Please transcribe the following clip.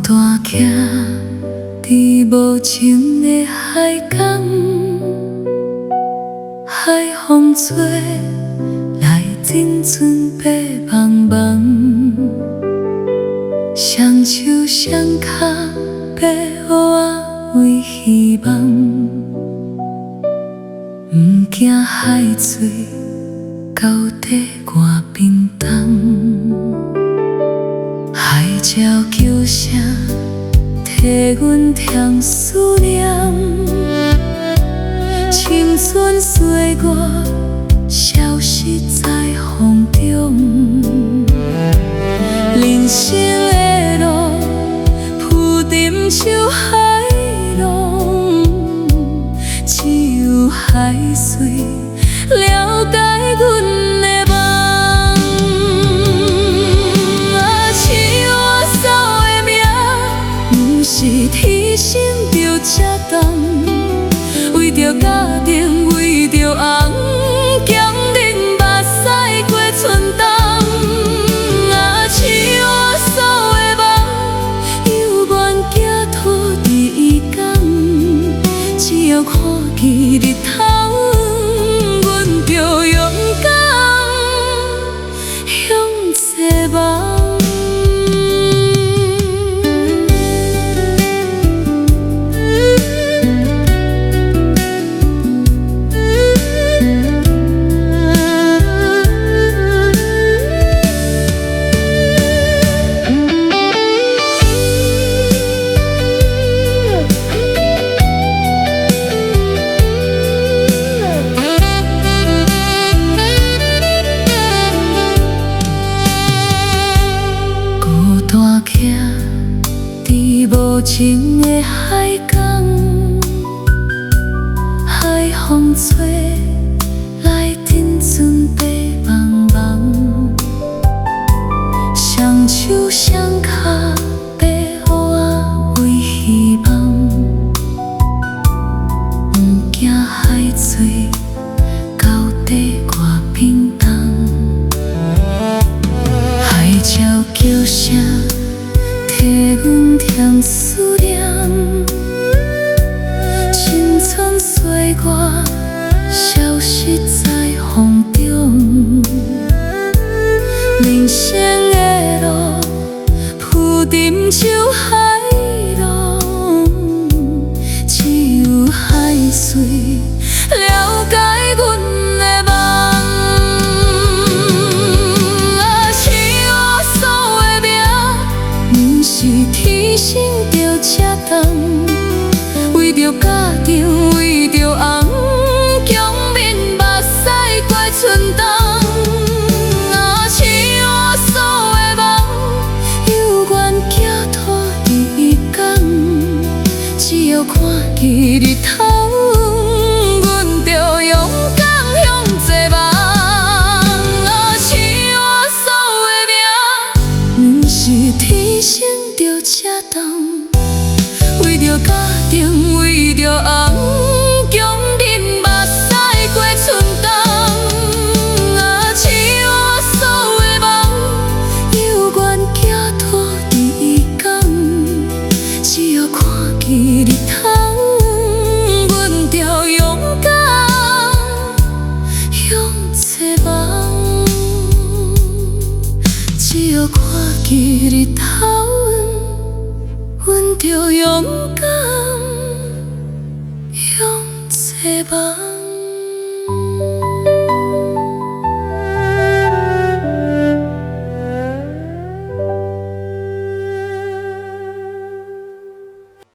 单徛伫无情的海港，海风吹来阵阵白茫茫，双手双脚要互我为希望，不惊海水到底寒冰冻。海鸟叫声替阮添思念，青春岁月消失在风中。人生的路浮沉像海浪，只有海水了解阮的梦。是天生着这重，为着家庭，为着红，强忍目屎过春冬。是我所的梦，犹原寄托伫伊港，只要看见日头，阮就勇敢向前望。单徛伫无情的海港，海风吹来阵阵白茫茫，双手双脚要互我为希望，不惊海水到底寒冰冻。海鸟叫声替阮添思念，青春岁月消失在风中。人生的路浮沉像海浪，只有海水了解阮的梦。是天生着这重，为着家庭，为着红，强忍目屎过春冬。是我所的梦，犹原寄托伫伊港，只要看见日头，阮就勇敢向前望。是我所的命，不是天生着这重，为着家庭，为着红，强忍目屎过春冬。是我所的梦，犹原寄托伫伊港，只要看见日头，阮就勇敢向前望。只要看见日头，阮就勇敢向前望。